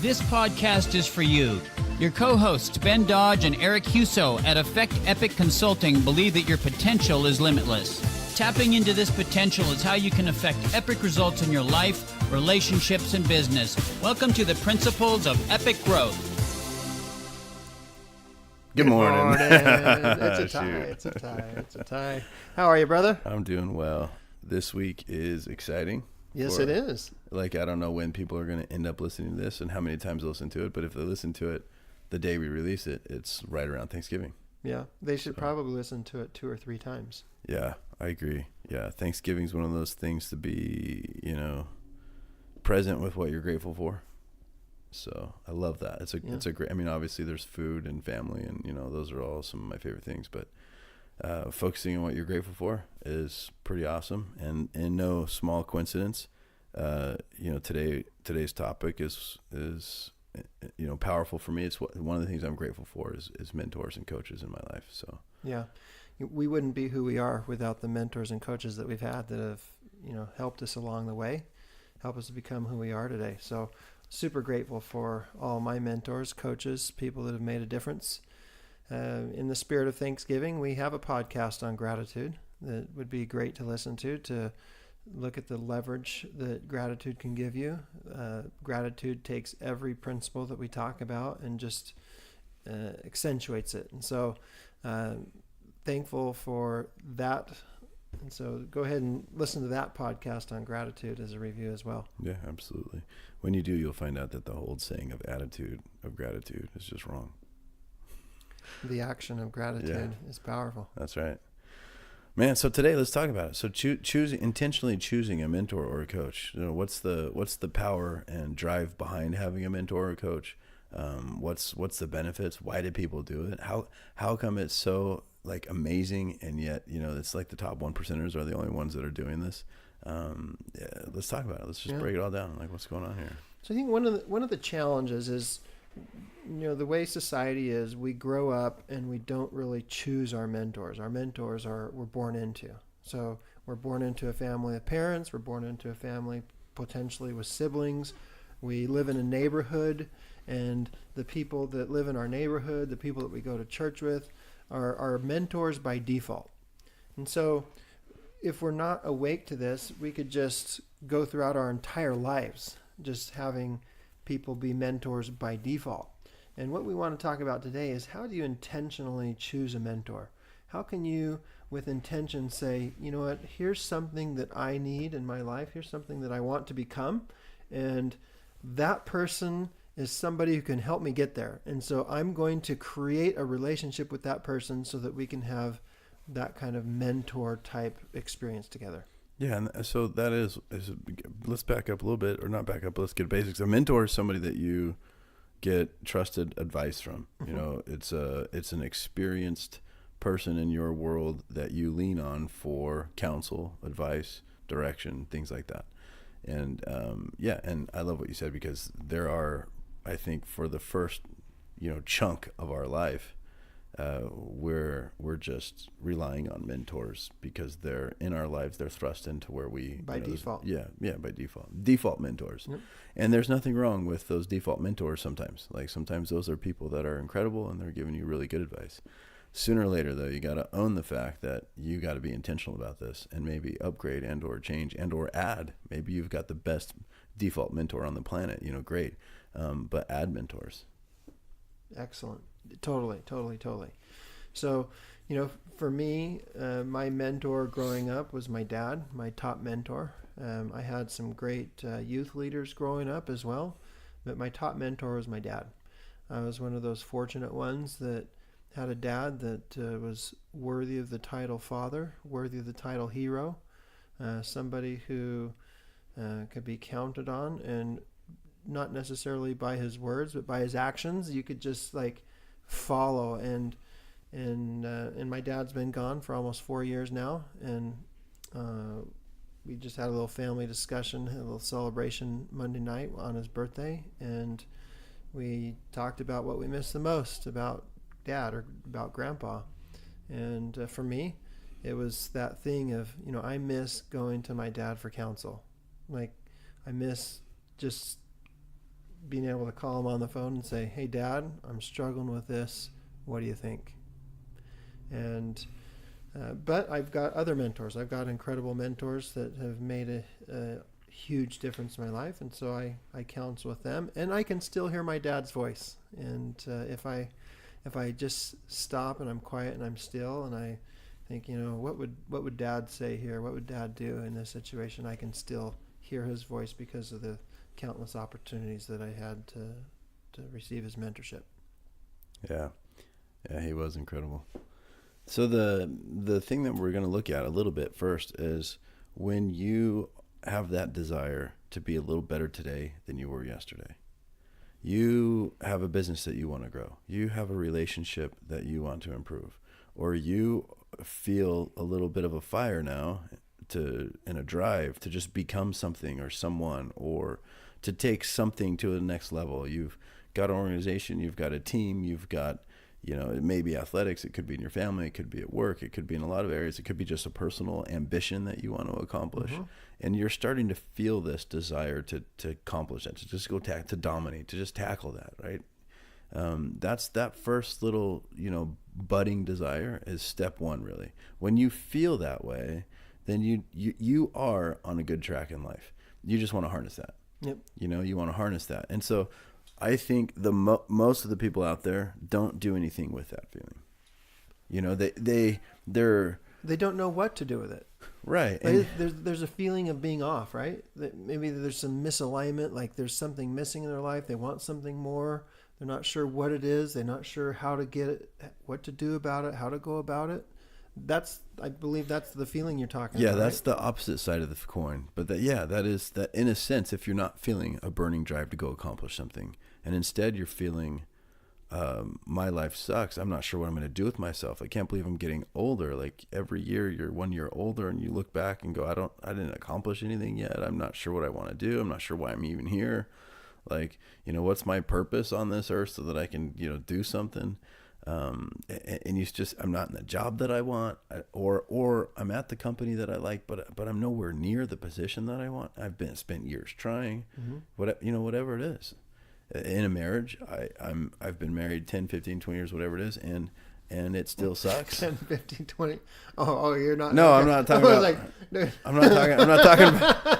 This podcast is for you. Your co-hosts, Ben Dodge and Eric Huso at Effect Epic Consulting, believe that your potential is limitless. Tapping into this potential is how you can affect epic results in your life, relationships, and business. Welcome to the Principles of Epic Growth. Good morning. It's a tie. How are you, brother? I'm doing well. This week is exciting. Yes, it is. Like, I don't know when people are going to end up listening to this and how many times they'll listen to it, but if they listen to it the day we release it, it's right around Thanksgiving. Yeah, they should probably listen to it 2 or 3 times. Yeah, I agree. Yeah, Thanksgiving's one of those things to be, present with what you're grateful for. So I love that. It's a great, obviously there's food and family and, those are all some of my favorite things, but focusing on what you're grateful for is pretty awesome. And no small coincidence, today's topic is powerful for me. It's one of the things I'm grateful for is mentors and coaches in my life. So yeah, we wouldn't be who we are without the mentors and coaches that we've had that have, helped us along the way, help us to become who we are today. So super grateful for all my mentors, coaches, people that have made a difference. In the spirit of Thanksgiving, we have a podcast on gratitude that would be great to listen to look at the leverage that gratitude can give you. Gratitude takes every principle that we talk about and just accentuates it. And so thankful for that. And so go ahead and listen to that podcast on gratitude as a review as well. Yeah, absolutely. When you do, you'll find out that the old saying of attitude of gratitude is just wrong. The action of gratitude is powerful. That's right. Man, so today let's talk about it. So intentionally choosing a mentor or a coach. What's the power and drive behind having a mentor or a coach? What's the benefits? Why do people do it? How come it's so amazing, and yet it's like the top 1%ers are the only ones that are doing this? Let's talk about it. Let's just break it all down. What's going on here? So I think one of the challenges is, the way society is, we grow up and we don't really choose our mentors. Our mentors we're born into. So we're born into a family of parents. We're born into a family potentially with siblings. We live in a neighborhood, and the people that live in our neighborhood, the people that we go to church with, are our mentors by default. And so if we're not awake to this, we could just go throughout our entire lives just having people be mentors by default. And what we want to talk about today is, how do you intentionally choose a mentor? How can you, with intention, say, you know what, here's something that I need in my life, here's something that I want to become, and that person is somebody who can help me get there. And so I'm going to create a relationship with that person so that we can have that kind of mentor type experience together. Yeah, and so that is let's back up a little bit, or not back up, let's get basics. A mentor is somebody that you get trusted advice from. Mm-hmm. It's an experienced person in your world that you lean on for counsel, advice, direction, things like that. And and I love what you said, because there are, I think, for the first chunk of our life, we're just relying on mentors because they're in our lives. They're thrust into where we by default. By default mentors. Yep. And there's nothing wrong with those default mentors. Sometimes those are people that are incredible and they're giving you really good advice. Sooner or later, though, you got to own the fact that you got to be intentional about this and maybe upgrade and or change and or add. Maybe you've got the best default mentor on the planet, great, but add mentors. Excellent. Totally. So, for me, my mentor growing up was my dad, my top mentor. I had some great youth leaders growing up as well, but my top mentor was my dad. I was one of those fortunate ones that had a dad that was worthy of the title father, worthy of the title hero, somebody who could be counted on, and not necessarily by his words, but by his actions. You could just follow. And my dad's been gone for almost 4 years now, and we just had a little family discussion, a little celebration Monday night on his birthday, and we talked about what we miss the most about dad or about grandpa. And for me, it was that thing of, I miss going to my dad for counsel. I miss just being able to call him on the phone and say, "Hey, Dad, I'm struggling with this. What do you think?" And but I've got other mentors. I've got incredible mentors that have made a huge difference in my life, and so I counsel with them, and I can still hear my dad's voice. And if I just stop and I'm quiet and I'm still and I think, what would Dad say here? What would Dad do in this situation? I can still hear his voice because of the countless opportunities that I had to receive his mentorship. Yeah, he was incredible. So the thing that we're going to look at a little bit first is when you have that desire to be a little better today than you were yesterday. You have a business that you want to grow. You have a relationship that you want to improve, or you feel a little bit of a fire now in a drive to just become something or someone, or to take something to the next level. You've got an organization, you've got a team, you've got, it may be athletics, it could be in your family, it could be at work, it could be in a lot of areas, it could be just a personal ambition that you want to accomplish. Mm-hmm. And you're starting to feel this desire to accomplish that, to just go to dominate, to just tackle that, right? That's that first little, budding desire is step one, really. When you feel that way, then you are on a good track in life. You just want to harness that. Yep. You want to harness that. And so I think most of the people out there don't do anything with that feeling. They don't know what to do with it. Right. And there's a feeling of being off, right? That maybe there's some misalignment, like there's something missing in their life. They want something more. They're not sure what it is. They're not sure how to get it, what to do about it, how to go about it. I believe that's the feeling you're talking about. Yeah, that's right? The opposite side of the coin. But that is that in a sense, if you're not feeling a burning drive to go accomplish something, and instead you're feeling, my life sucks. I'm not sure what I'm going to do with myself. I can't believe I'm getting older. Like every year you're 1 year older, and you look back and go, I didn't accomplish anything yet. I'm not sure what I want to do. I'm not sure why I'm even here. Like, what's my purpose on this earth so that I can, do something. And you just, I'm not in the job that I want, or I'm at the company that I like, but I'm nowhere near the position that I want. I've spent years trying, mm-hmm. Whatever it is. In a marriage, I've been married 10, 15, 20 years, whatever it is, and it still sucks. 10, 15, 20. Oh, you're not. No, okay. I'm not talking about. I'm not talking about.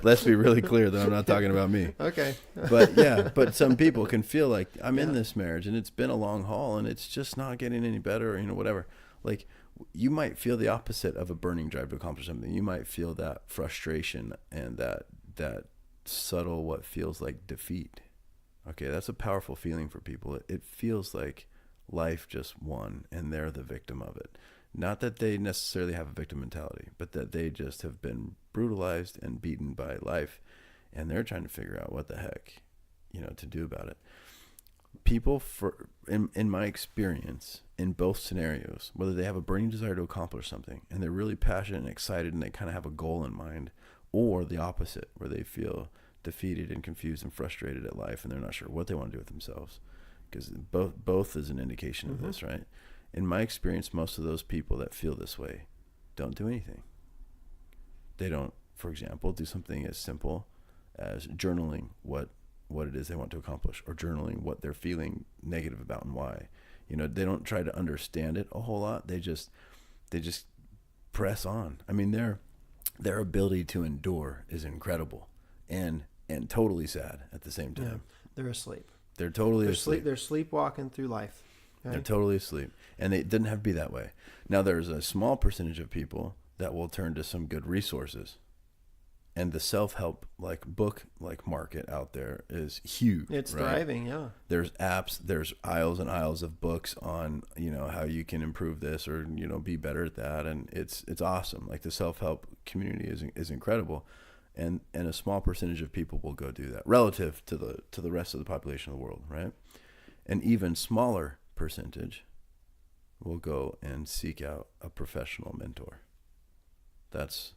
Let's be really clear that I'm not talking about me. Okay. But some people can feel like I'm in this marriage and it's been a long haul and it's just not getting any better, or, whatever. Like, you might feel the opposite of a burning drive to accomplish something. You might feel that frustration and that subtle, what feels like defeat. Okay, that's a powerful feeling for people. It feels like life just won and they're the victim of it. Not that they necessarily have a victim mentality, but that they just have been brutalized and beaten by life, and they're trying to figure out what the heck, to do about it. People, in my experience, in both scenarios, whether they have a burning desire to accomplish something and they're really passionate and excited and they kind of have a goal in mind, or the opposite, where they feel defeated and confused and frustrated at life and they're not sure what they want to do with themselves, because both is an indication of mm-hmm. this, right? In my experience, most of those people that feel this way don't do anything. They don't, for example, do something as simple as journaling what it is they want to accomplish, or journaling what they're feeling negative about and why. They don't try to understand it a whole lot. They just press on. I mean, their ability to endure is incredible and totally sad at the same time. Yeah, they're asleep. They're totally asleep. They're sleepwalking through life. Right? They're totally asleep. And it didn't have to be that way. Now, there's a small percentage of people that will turn to some good resources. And the self-help book market out there is huge. It's right? thriving, yeah. There's apps, there's aisles and aisles of books on, how you can improve this or, be better at that. And it's awesome. Like, the self-help community is incredible. And a small percentage of people will go do that relative to the rest of the population of the world, right? An even smaller percentage will go and seek out a professional mentor. That's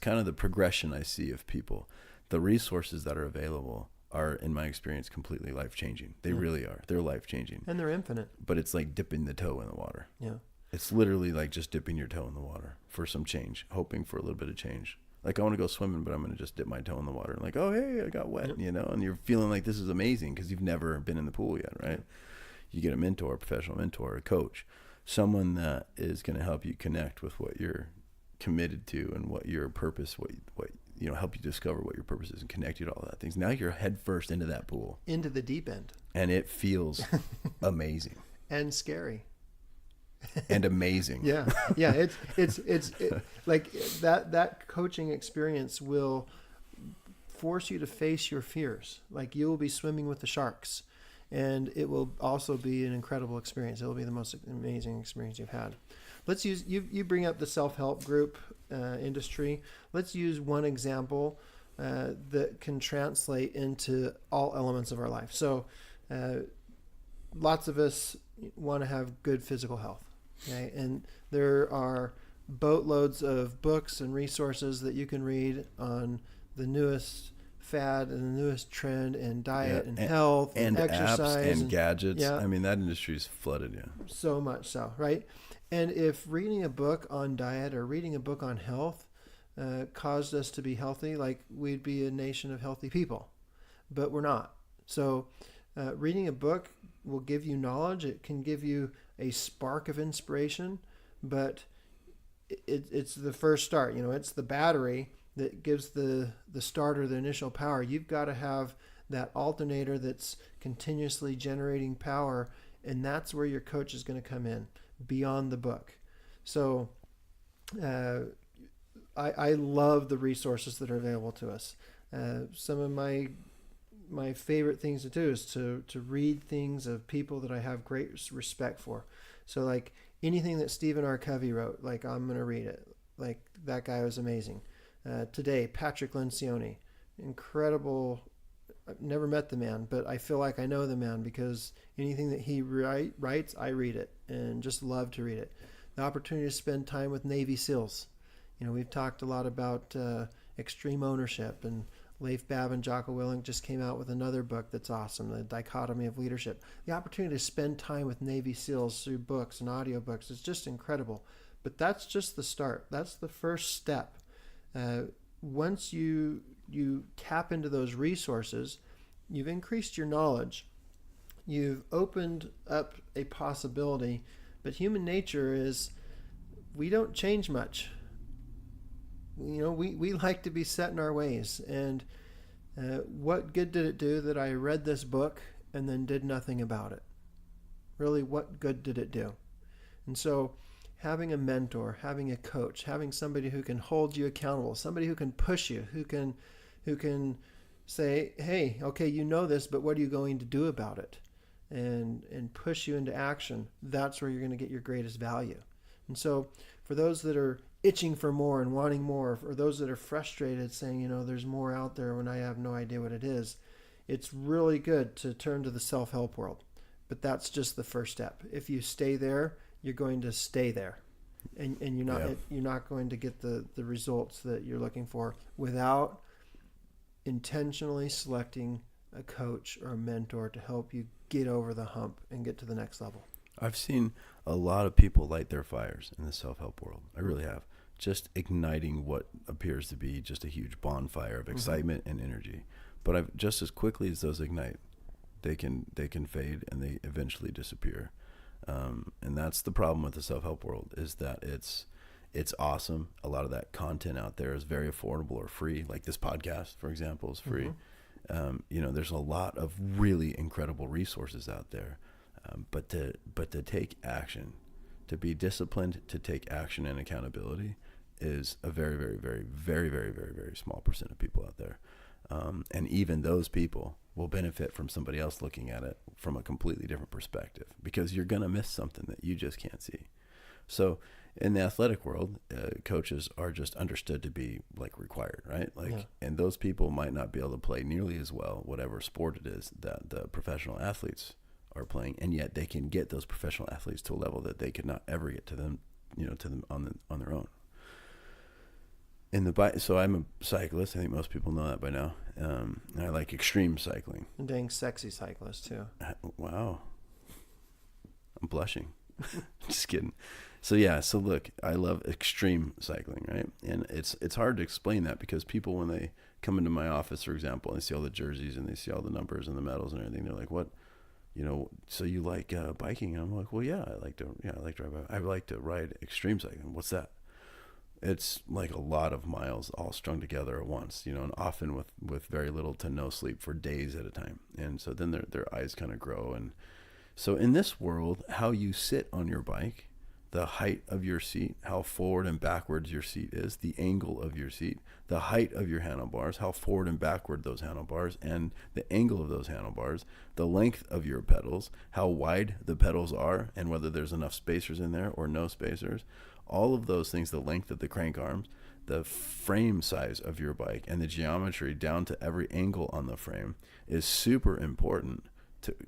kind of the progression I see of people. The resources that are available are, in my experience, completely life-changing. They really are. They're life-changing. And they're infinite. But it's like dipping the toe in the water. Yeah. It's literally like just dipping your toe in the water for some change, hoping for a little bit of change. Like, I want to go swimming, but I'm going to just dip my toe in the water. Like, oh, hey, I got wet, you know, and you're feeling like this is amazing because you've never been in the pool yet, right? You get a mentor, a professional mentor, a coach, someone that is going to help you connect with what you're committed to and what your purpose, what you know, help you discover what your purpose is and connect you to all that things. Now you're head first into that pool. Into the deep end. And it feels amazing. And scary. And amazing. Yeah. It's like that coaching experience will force you to face your fears. Like, you will be swimming with the sharks, and it will also be an incredible experience. It will be the most amazing experience you've had. Let's use, you bring up the self-help group industry. Let's use one example that can translate into all elements of our life. So lots of us want to have good physical health. Okay? And there are boatloads of books and resources that you can read on the newest fad and the newest trend in diet and health and exercise apps and gadgets. Yeah. I mean, that industry's flooded. Yeah. So much so, right? And if reading a book on diet or reading a book on health caused us to be healthy, like, we'd be a nation of healthy people, but we're not. So reading a book will give you knowledge. It can give you a spark of inspiration, but it's the first start. You know, it's the battery that gives the starter the initial power. You've got to have that alternator that's continuously generating power, and that's where your coach is going to come in, beyond the book. So I love the resources that are available to us. Some of my favorite things to do is to read things of people that I have great respect for. So, like, anything that Stephen R. Covey wrote, like, I'm going to read it. Like, that guy was amazing. Today, Patrick Lencioni, incredible. I've never met the man, but I feel like I know the man because anything that he writes, I read it and just love to read it. The opportunity to spend time with Navy SEALs. You know, we've talked a lot about extreme ownership, and Leif Babb and Jocko Willink just came out with another book that's awesome, The Dichotomy of Leadership. The opportunity to spend time with Navy SEALs through books and audiobooks is just incredible. But that's just the start. That's the first step. Once you tap into those resources, you've increased your knowledge. You've opened up a possibility. But human nature is, we don't change much. You know, we like to be set in our ways. And what good did it do that I read this book and then did nothing about it? Really, what good did it do? And so having a mentor, having a coach, having somebody who can hold you accountable, somebody who can push you, who can say, hey, okay, you know this, but what are you going to do about it? And push you into action. That's where you're going to get your greatest value. And so for those that are itching for more and wanting more, or those that are frustrated saying, you know, there's more out there when I have no idea what it is, it's really good to turn to the self-help world. But that's just the first step. If you stay there, you're going to stay there. And you're not going to get the results that you're looking for without intentionally selecting a coach or a mentor to help you get over the hump and get to the next level. I've seen a lot of people light their fires in the self-help world. I really have. Just igniting what appears to be just a huge bonfire of excitement and energy. But I've just as quickly as those ignite, they can fade and they eventually disappear. And that's the problem with the self-help world, is that it's awesome. A lot of that content out there is very affordable or free. Like this podcast, for example, is free. You know, there's a lot of really incredible resources out there. But to take action, to be disciplined, to take action and accountability is a very, very, very, very, very, very, very small percent of people out there. And even those people will benefit from somebody else looking at it from a completely different perspective, because you're going to miss something that you just can't see. So in the athletic world, coaches are just understood to be like required, right? And those people might not be able to play nearly as well, whatever sport it is that the professional athletes are playing. And yet they can get those professional athletes to a level that they could not ever get to them, on their own. So I'm a cyclist. I think most people know that by now. And I like extreme cycling. And dang sexy cyclist too. Wow. I'm blushing. Just kidding. So look, I love extreme cycling, right? And it's hard to explain that because people, when they come into my office, for example, and they see all the jerseys and they see all the numbers and the medals and everything, they're like, what, so you like biking? And I'm like, well, yeah, I like to ride. I like to ride extreme cycling. What's that? It's like a lot of miles all strung together at once, and often with very little to no sleep for days at a time. And so then their eyes kind of grow. And so in this world, how you sit on your bike, the height of your seat, how forward and backwards your seat is, the angle of your seat, the height of your handlebars, how forward and backward those handlebars, and the angle of those handlebars, the length of your pedals, how wide the pedals are, and whether there's enough spacers in there or no spacers, all of those things, the length of the crank arms, the frame size of your bike, and the geometry down to every angle on the frame is super important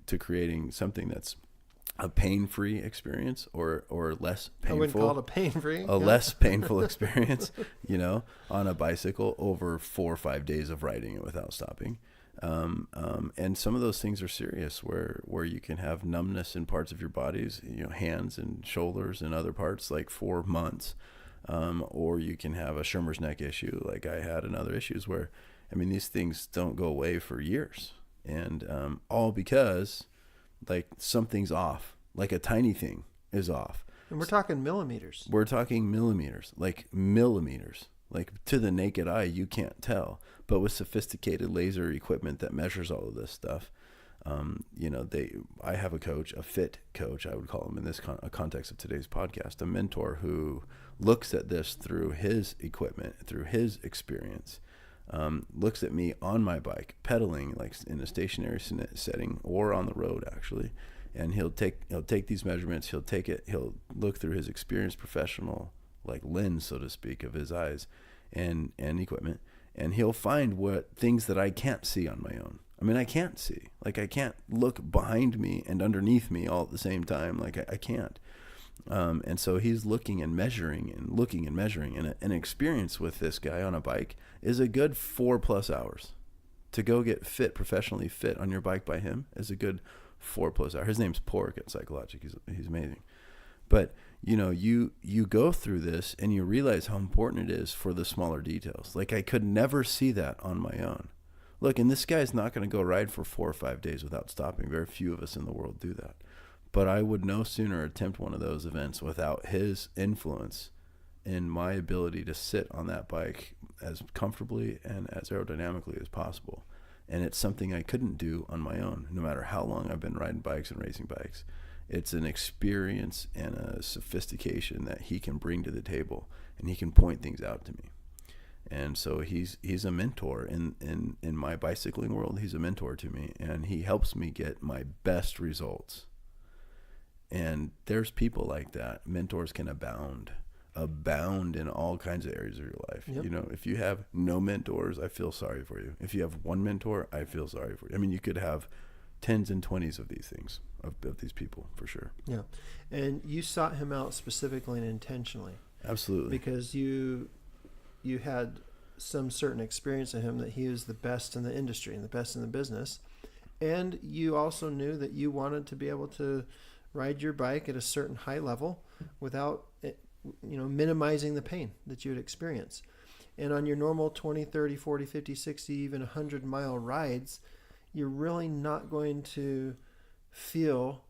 to creating something that's a pain-free experience or less painful. I wouldn't call it a pain-free. Less painful experience, on a bicycle over 4 or 5 days of riding it without stopping. And some of those things are serious where you can have numbness in parts of your bodies, hands and shoulders and other parts, like for months. Or you can have a Schirmer's neck issue like I had, and other issues where, these things don't go away for years. And all because something's off, like a tiny thing is off. And we're talking millimeters. We're talking millimeters, like to the naked eye, you can't tell. But with sophisticated laser equipment that measures all of this stuff, I have a coach, a fit coach, I would call him in this context of today's podcast, a mentor who looks at this through his equipment, through his experience. Looks at me on my bike pedaling like in a stationary setting or on the road actually, and he'll take these measurements, he'll look through his experienced professional lens, so to speak, of his eyes and equipment, and he'll find what things that I can't see on my own. I can't see, I can't look behind me and underneath me all at the same time. I can't. And so he's looking and measuring and an experience with this guy on a bike is a good 4+ hours. To go get professionally fit on your bike by him is a good 4+ hours. His name's Pork at Psychologic. He's amazing. But you go through this and you realize how important it is for the smaller details. I could never see that on my own. Look, and this guy's not going to go ride for 4 or 5 days without stopping. Very few of us in the world do that. But I would no sooner attempt one of those events without his influence in my ability to sit on that bike as comfortably and as aerodynamically as possible. And it's something I couldn't do on my own, no matter how long I've been riding bikes and racing bikes. It's an experience and a sophistication that he can bring to the table, and he can point things out to me. And so he's a mentor in my bicycling world. He's a mentor to me, and he helps me get my best results. And there's people like that. Mentors can abound in all kinds of areas of your life. Yep. If you have no mentors, I feel sorry for you. If you have one mentor, I feel sorry for you. You could have 10s and 20s of these things, of these people, for sure. Yeah. And you sought him out specifically and intentionally. Absolutely. Because you had some certain experience in him that he was the best in the industry and the best in the business. And you also knew that you wanted to be able to ride your bike at a certain high level without minimizing the pain that you would experience. And on your normal 20, 30, 40, 50, 60, even 100-mile rides, you're really not going to feel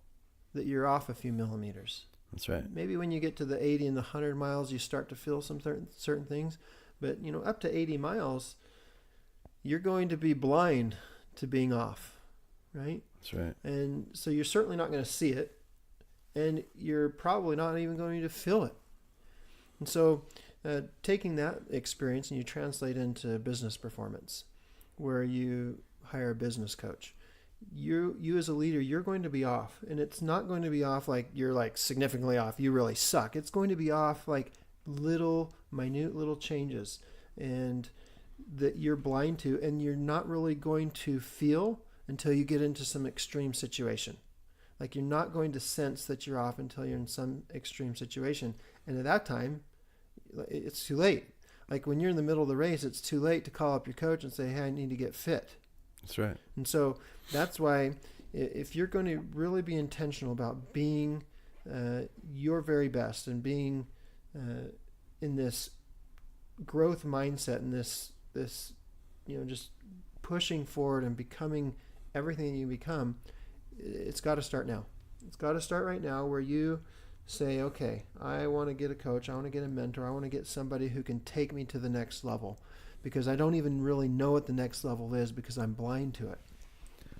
that you're off a few millimeters. That's right. Maybe when you get to the 80 and the 100 miles, you start to feel some certain things. But, up to 80 miles, you're going to be blind to being off, right? That's right. And so you're certainly not going to see it. And you're probably not even going to feel it. And so taking that experience and you translate into business performance, where you hire a business coach, you as a leader, you're going to be off. And it's not going to be off like you're significantly off. You really suck. It's going to be off minute little changes and that you're blind to, and you're not really going to feel until you get into some extreme situation. You're not going to sense that you're off until you're in some extreme situation. And at that time, it's too late. When you're in the middle of the race, it's too late to call up your coach and say, hey, I need to get fit. That's right. And so that's why if you're going to really be intentional about being your very best and being in this growth mindset and this just pushing forward and becoming everything you become, it's got to start now. It's got to start right now, where you say, okay, I want to get a coach, I want to get a mentor, I want to get somebody who can take me to the next level, because I don't even really know what the next level is because I'm blind to it.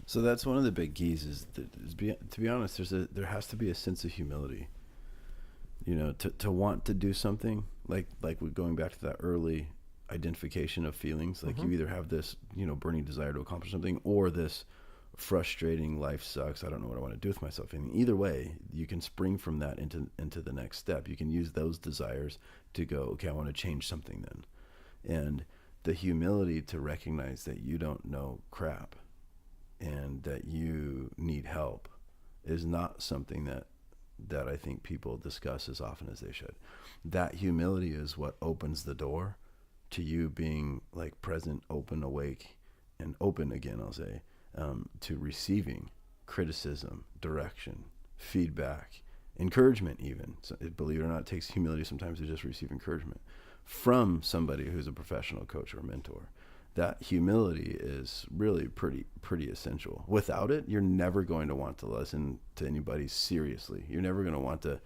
So that's one of the big keys to be honest, there has to be a sense of humility, to want to do something, like we're going back to that early identification of feelings. Like you either have this, burning desire to accomplish something, or this frustrating life sucks, I don't know what I want to do with myself. And either way, you can spring from that into the next step. You can use those desires to go, okay, I want to change something then. And the humility to recognize that you don't know crap and that you need help is not something that I think people discuss as often as they should. That humility is what opens the door to you being like present, open, awake, and open again, I'll say, to receiving criticism, direction, feedback, encouragement even. So, believe it or not, it takes humility sometimes to just receive encouragement from somebody who's a professional coach or mentor. That humility is really pretty essential. Without it, you're never going to want to listen to anybody seriously. You're never going to want to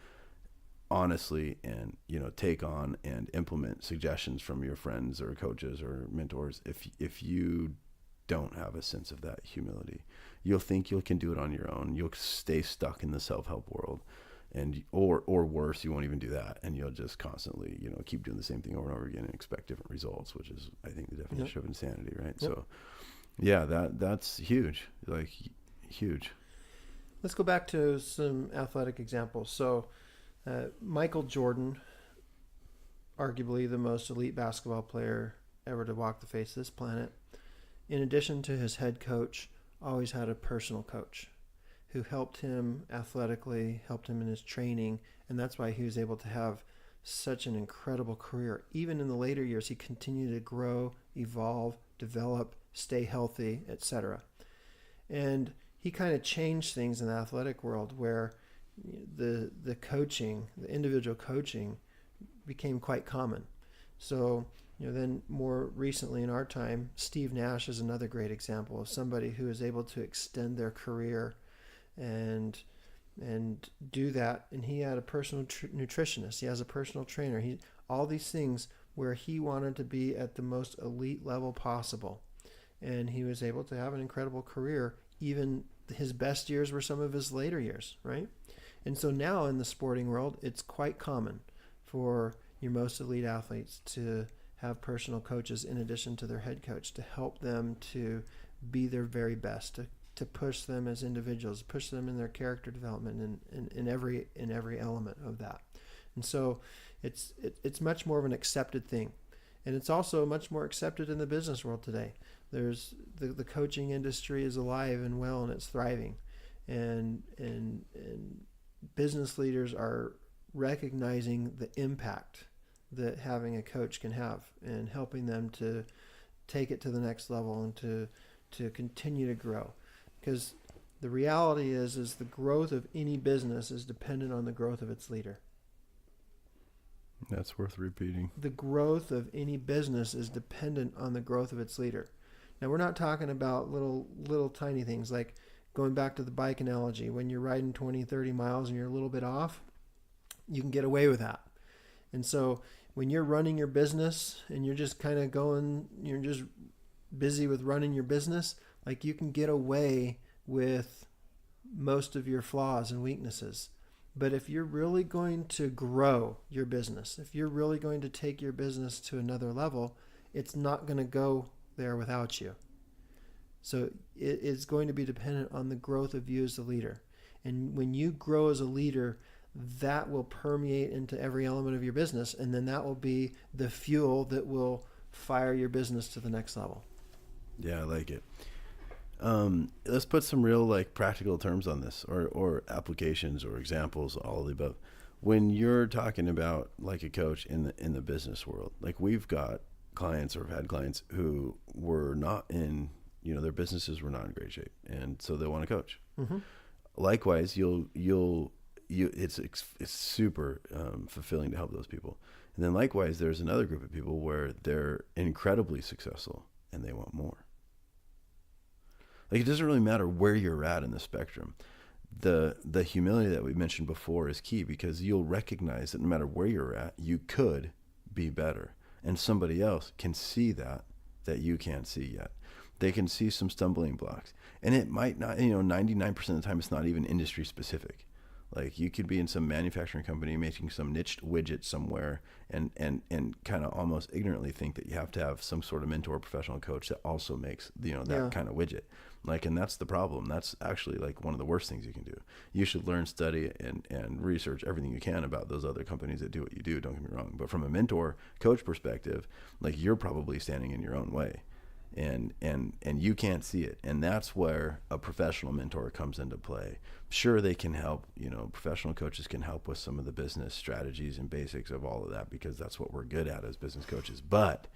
honestly and take on and implement suggestions from your friends or coaches or mentors if you don't have a sense of that humility. You'll think you can do it on your own. You'll stay stuck in the self-help world, and or worse, you won't even do that, and you'll just constantly keep doing the same thing over and over again and expect different results, which is, I think, the definition of insanity, right? So yeah, that's huge, like huge. Let's go back to some athletic examples. So Michael Jordan, arguably the most elite basketball player ever to walk the face of this planet, in addition to his head coach, always had a personal coach who helped him athletically, helped him in his training, and that's why he was able to have such an incredible career. Even in the later years, he continued to grow, evolve, develop, stay healthy, etc. And he kind of changed things in the athletic world, where the coaching, the individual coaching, became quite common. So then more recently in our time, Steve Nash is another great example of somebody who is able to extend their career and do that. And he had a personal nutritionist. He has a personal trainer. All these things where he wanted to be at the most elite level possible. And he was able to have an incredible career. Even his best years were some of his later years, right? And so now in the sporting world, it's quite common for your most elite athletes to have personal coaches in addition to their head coach, to help them to be their very best, to push them as individuals, push them in their character development in every element of that. And so it's much more of an accepted thing. And it's also much more accepted in the business world today. There's the coaching industry is alive and well, and it's thriving. And business leaders are recognizing the impact that having a coach can have and helping them to take it to the next level and to continue to grow. Because the reality is the growth of any business is dependent on the growth of its leader. That's worth repeating. The growth of any business is dependent on the growth of its leader. Now, we're not talking about little tiny things, like going back to the bike analogy. When you're riding 20, 30 miles and you're a little bit off, you can get away with that. And so when you're running your business and you're just kind of going, you're just busy with running your business, like you can get away with most of your flaws and weaknesses. But if you're really going to grow your business, if you're really going to take your business to another level, it's not going to go there without you. So it's going to be dependent on the growth of you as the leader. And when you grow as a leader, that will permeate into every element of your business, and then that will be the fuel that will fire your business to the next level. Yeah, I like it. Let's put some real practical terms on this, or applications or examples, all of the above. When you're talking about a coach in the business world, we've got clients or have had clients who were not in, their businesses were not in great shape, and so they want a coach. Mm-hmm. Likewise, you'll it's super fulfilling to help those people. And then likewise, there's another group of people where they're incredibly successful and they want more. Like, it doesn't really matter where you're at in the spectrum. The humility that we mentioned before is key, because you'll recognize that no matter where you're at, you could be better. And somebody else can see that you can't see yet. They can see some stumbling blocks. And it might not, 99% of the time, it's not even industry specific. Like, you could be in some manufacturing company making some niched widget somewhere and kind of almost ignorantly think that you have to have some sort of mentor, professional coach that also makes, that kind of widget. Like, and that's the problem. That's actually like one of the worst things you can do. You should learn, study, and research everything you can about those other companies that do what you do. Don't get me wrong. But from a mentor coach perspective, like, you're probably standing in your own way. And you can't see it. And that's where a professional mentor comes into play. Sure, they can help, professional coaches can help with some of the business strategies and basics of all of that, because that's what we're good at as business coaches. But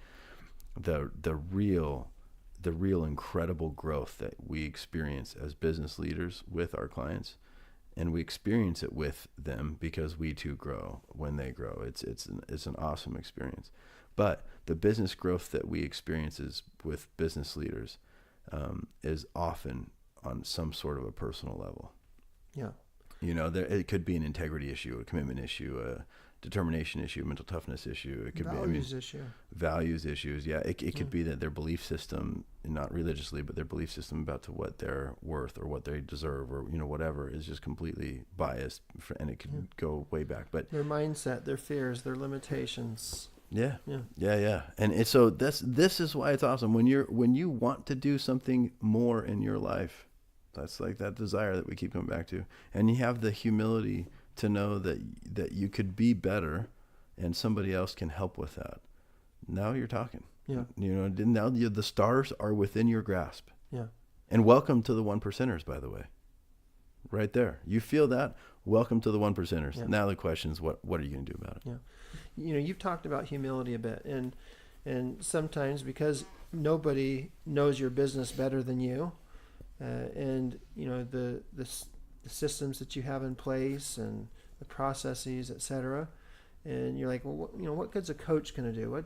the real incredible growth that we experience as business leaders with our clients, and we experience it with them because we too grow when they grow. It's an awesome experience. But the business growth that we experience with business leaders is often on some sort of a personal level. Yeah. It could be an integrity issue, a commitment issue, a determination issue, a mental toughness issue. It could values issue. Values issues. Yeah. It could be that their belief system, not religiously, but their belief system about to what they're worth or what they deserve, or, whatever, is just completely biased, and it could go way back. But their mindset, their fears, their limitations. Yeah. And so this is why it's awesome when you want to do something more in your life. That's like that desire that we keep coming back to, and you have the humility to know that you could be better, and somebody else can help with that. Now you're talking. Yeah. Now the stars are within your grasp. Yeah. And welcome to the 1%ers, by the way. Right there. You feel that? Welcome to the 1%ers. Yeah. Now the question is, what are you going to do about it? Yeah. You've talked about humility a bit, and sometimes because nobody knows your business better than you, and the systems that you have in place and the processes, etc. And you're like, well, what good's a coach going to do? What,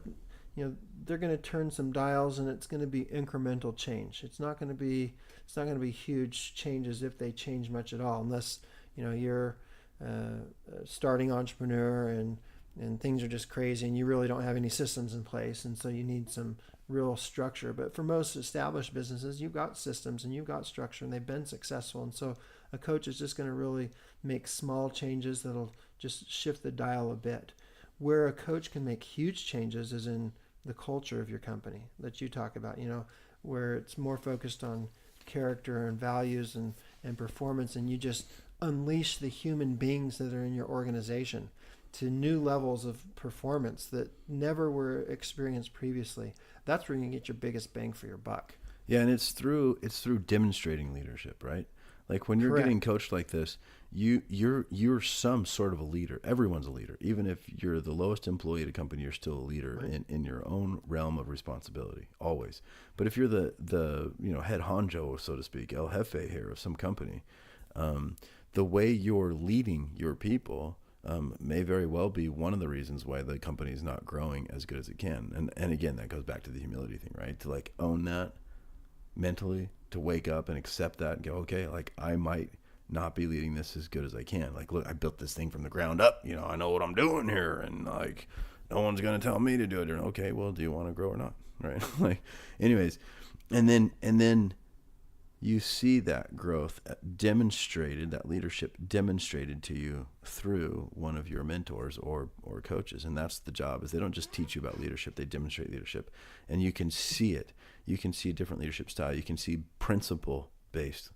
they're going to turn some dials, and it's going to be incremental change. It's not going to be huge changes, if they change much at all, unless you're a starting entrepreneur and things are just crazy and you really don't have any systems in place, and so you need some real structure. But for most established businesses, you've got systems and you've got structure, and they've been successful. And so a coach is just going to really make small changes that'll just shift the dial a bit. Where a coach can make huge changes is in the culture of your company that you talk about, where it's more focused on character and values and performance, and you just unleash the human beings that are in your organization to new levels of performance that never were experienced previously. That's where you can get your biggest bang for your buck. Yeah, and it's through demonstrating leadership, right? Like when you're getting coached like this, you're some sort of a leader. Everyone's a leader. Even if you're the lowest employee at a company, you're still a leader in your own realm of responsibility, always. But if you're the head honcho, so to speak, el jefe here of some company, the way you're leading your people may very well be one of the reasons why the company is not growing as good as it can. And again, that goes back to the humility thing, right? To like own that mentally, to wake up and accept that and go, okay, like I might not be leading this as good as I can. Like, look, I built this thing from the ground up. I know what I'm doing here, and like no one's going to tell me to do it. And okay, well, do you want to grow or not? Right? Like, anyways, and then you see that growth demonstrated, that leadership demonstrated to you through one of your mentors or coaches. And that's the job, is they don't just teach you about leadership, they demonstrate leadership. And you can see it. You can see a different leadership style. You can see principle-based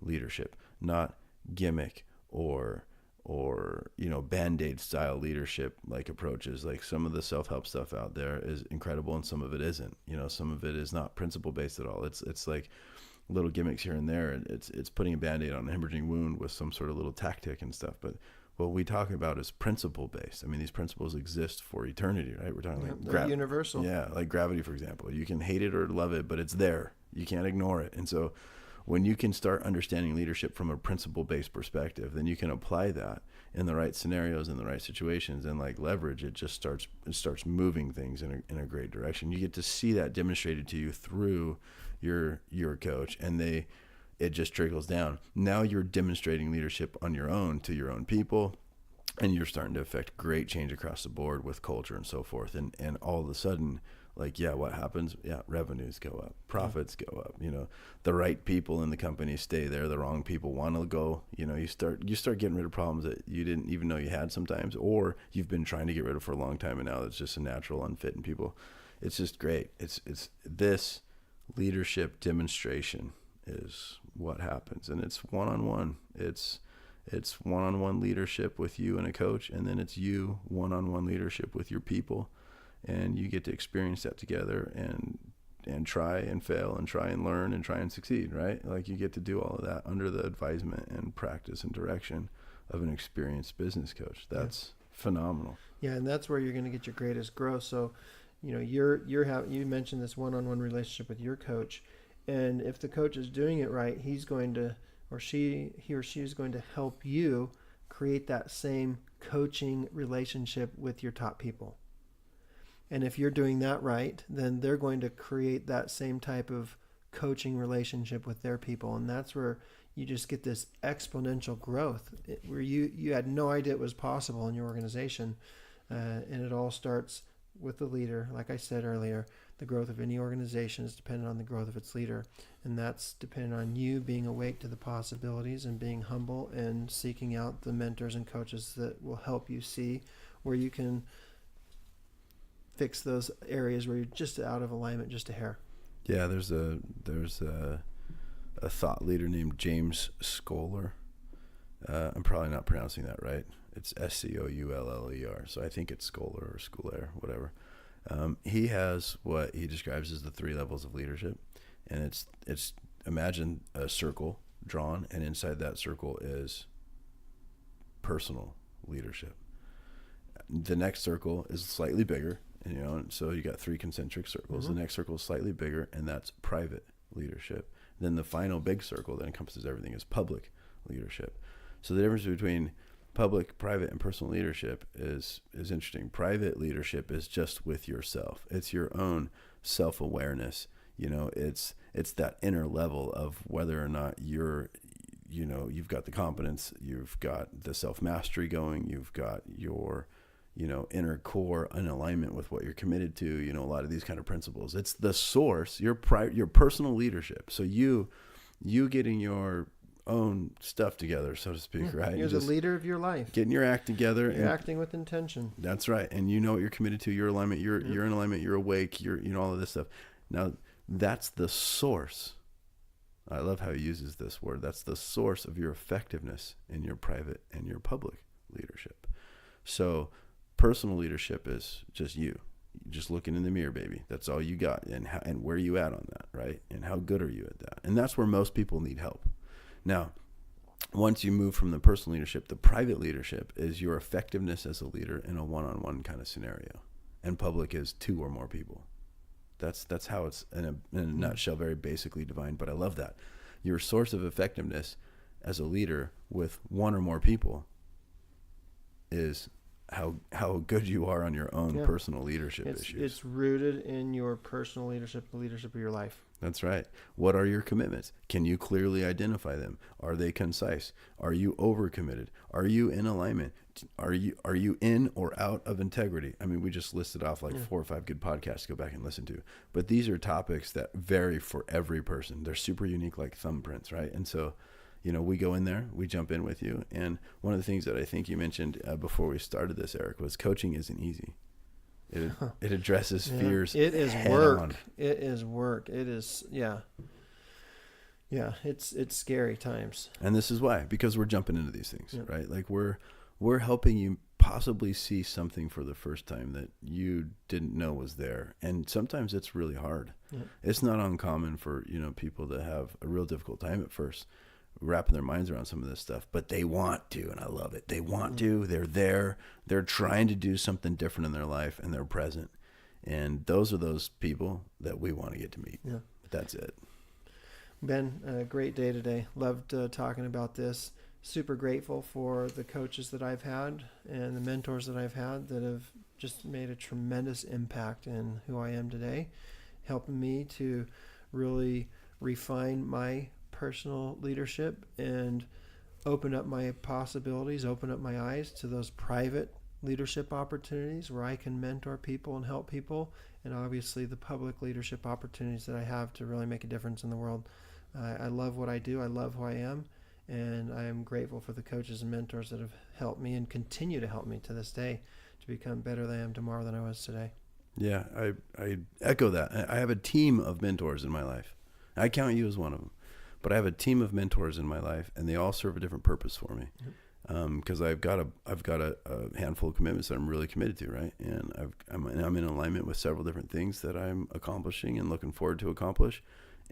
leadership, not gimmick or Band-Aid style leadership like approaches. Like some of the self-help stuff out there is incredible and some of it isn't. Some of it is not principle-based at all. It's like little gimmicks here and there, and it's putting a Band-Aid on a hemorrhaging wound with some sort of little tactic and stuff. But what we talk about is principle based. I mean, these principles exist for eternity, right? We're talking like universal. Yeah, like gravity, for example. You can hate it or love it, but it's there. You can't ignore it. And so when you can start understanding leadership from a principle-based perspective, then you can apply that in the right scenarios, in the right situations, and like leverage it. Just starts moving things in a great direction. You get to see that demonstrated to you through your coach, and it just trickles down. Now you're demonstrating leadership on your own to your own people, and you're starting to affect great change across the board with culture and so forth. And all of a sudden, like, what happens? Revenues go up, profits go up. The right people in the company stay there. The wrong people want to go. You start getting rid of problems that you didn't even know you had sometimes, or you've been trying to get rid of for a long time, and now it's just a natural unfit in people. It's just great. It's this leadership demonstration is what happens, and it's one-on-one. It's one-on-one leadership with you and a coach, and then it's you one-on-one leadership with your people, and you get to experience that together and try and fail and try and learn and try and succeed, right? Like, you get to do all of that under the advisement and practice and direction of an experienced business coach. That's phenomenal. Yeah, and that's where you're going to get your greatest growth. So, you mentioned this one-on-one relationship with your coach, and if the coach is doing it right, he's going to, he or she is going to help you create that same coaching relationship with your top people. And if you're doing that right, then they're going to create that same type of coaching relationship with their people. And that's where you just get this exponential growth where you had no idea it was possible in your organization. And it all starts with the leader. Like I said earlier, the growth of any organization is dependent on the growth of its leader. And that's dependent on you being awake to the possibilities and being humble and seeking out the mentors and coaches that will help you see where you can fix those areas where you're just out of alignment, just a hair. Yeah, there's a thought leader named James Scholar. I'm probably not pronouncing that right. It's Scouller. So I think it's Scholar or Schooler, whatever. He has what he describes as the 3 levels of leadership, and it's imagine a circle drawn, and inside that circle is personal leadership. The next circle is slightly bigger. And so you got 3 concentric circles. Mm-hmm. The next circle is slightly bigger, and that's private leadership. Then the final big circle that encompasses everything is public leadership. So the difference between public, private, and personal leadership is interesting. Private leadership is just with yourself. It's your own self-awareness. It's that inner level of whether or not you've got the competence, you've got the self-mastery going, you've got your inner core in alignment with what you're committed to, a lot of these kind of principles. It's the source, your personal leadership. So you getting your own stuff together, so to speak, right? You're the leader of your life. Getting your act together. You're acting with intention. That's right. And you know what you're committed to, your alignment, you're in alignment, you're awake, you're, all of this stuff. Now, that's the source. I love how he uses this word. That's the source of your effectiveness in your private and your public leadership. So personal leadership is just you just looking in the mirror, baby. That's all you got. And where are you at on that, right? And how good are you at that? And that's where most people need help. Now, once you move from the personal leadership, the private leadership is your effectiveness as a leader in a one-on-one kind of scenario. And public is 2 or more people. That's how it's in a nutshell, very basically defined, but I love that. Your source of effectiveness as a leader with 1 or more people is how good you are on your own personal leadership issues. It's rooted in your personal leadership, the leadership of your life. That's right. What are your commitments? Can you clearly identify them? Are they concise? Are you overcommitted? Are you in alignment? Are you in or out of integrity? I mean, we just listed off 4 or 5 good podcasts to go back and listen to. But these are topics that vary for every person. They're super unique, like thumbprints, right? And so, we go in there, we jump in with you. And one of the things that I think you mentioned before we started this, Eric, was coaching isn't easy. It addresses fears. It is work. On. It is work. It is, yeah, it's scary times. And this is why, because we're jumping into these things, right? Like we're helping you possibly see something for the first time that you didn't know was there. And sometimes it's really hard. Yeah. It's not uncommon for, people to have a real difficult time at first wrapping their minds around some of this stuff, but they want to, and I love it. They want to, they're there, they're trying to do something different in their life, and they're present. And those are those people that we want to get to meet. Yeah. That's it. Ben, a great day today. Loved talking about this. Super grateful for the coaches that I've had and the mentors that I've had that have just made a tremendous impact in who I am today, helping me to really refine my personal leadership and open up my possibilities, open up my eyes to those private leadership opportunities where I can mentor people and help people, and obviously the public leadership opportunities that I have to really make a difference in the world. I love what I do. I love who I am. And I am grateful for the coaches and mentors that have helped me and continue to help me to this day to become better than I am tomorrow than I was today. Yeah, I echo that. I have a team of mentors in my life. I count you as one of them. But I have a team of mentors in my life, and they all serve a different purpose for me. Because I've got a handful of commitments that I'm really committed to, right? And I'm in alignment with several different things that I'm accomplishing and looking forward to accomplish.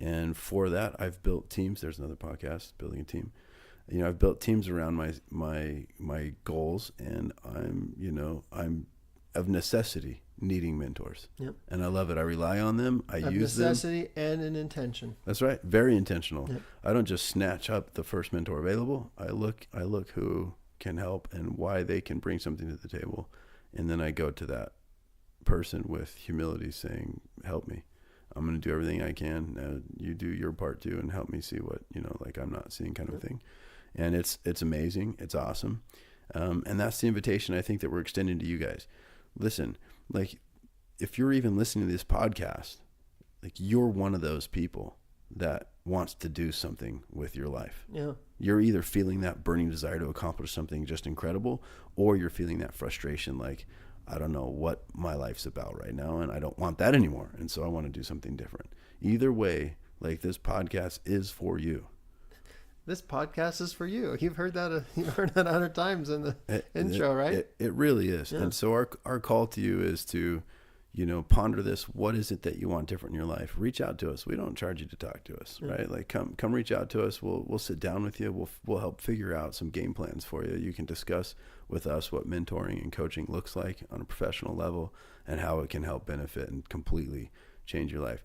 And for that, I've built teams. There's another podcast, Building a Team. I've built teams around my goals, and I'm of necessity needing mentors. Yep. And I love it. I rely on them. I use them. Necessity and an intention. That's right. Very intentional. Yep. I don't just snatch up the first mentor available. I look who can help and why they can bring something to the table. And then I go to that person with humility saying, help me. I'm going to do everything I can. You do your part too and help me see what, I'm not seeing kind of a thing. And it's amazing. It's awesome. And that's the invitation I think that we're extending to you guys. Listen, if you're even listening to this podcast, you're one of those people that wants to do something with your life. Yeah. You're either feeling that burning desire to accomplish something just incredible, or you're feeling that frustration I don't know what my life's about right now, and I don't want that anymore. And so I want to do something different. Either way, this podcast is for you. This podcast is for you. You've heard that 100 times in the intro, right? It really is. Yeah. And so our call to you is to, ponder this. What is it that you want different in your life? Reach out to us. We don't charge you to talk to us, right? Come reach out to us. We'll sit down with you. We'll help figure out some game plans for you. You can discuss with us what mentoring and coaching looks like on a professional level and how it can help benefit and completely change your life.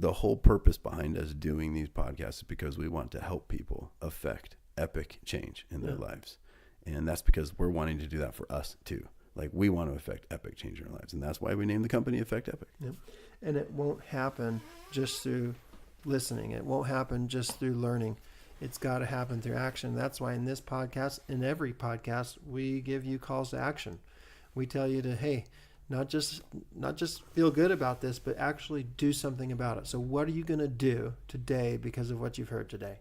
The whole purpose behind us doing these podcasts is because we want to help people affect epic change in their lives. And that's because we're wanting to do that for us too. We want to affect epic change in our lives. And that's why we named the company Affect Epic. Yep. And it won't happen just through listening. It won't happen just through learning. It's got to happen through action. That's why in this podcast, in every podcast, we give you calls to action. We tell you to, hey, not just feel good about this, but actually do something about it. So what are you going to do today because of what you've heard today?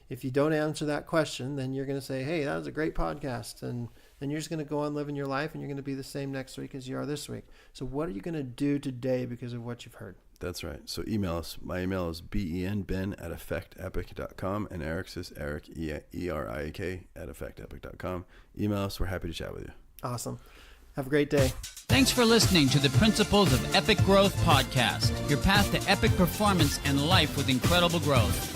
If you don't answer that question, then you're going to say, hey, that was a great podcast. And then you're just going to go on living your life, and you're going to be the same next week as you are this week. So what are you going to do today because of what you've heard? That's right. So email us. My email is ben@affectepic.com, and Eric's is Eric, ERIK @affectepic.com. Email us. We're happy to chat with you. Awesome. Have a great day. Thanks for listening to the Principles of Epic Growth podcast, your path to epic performance and life with incredible growth.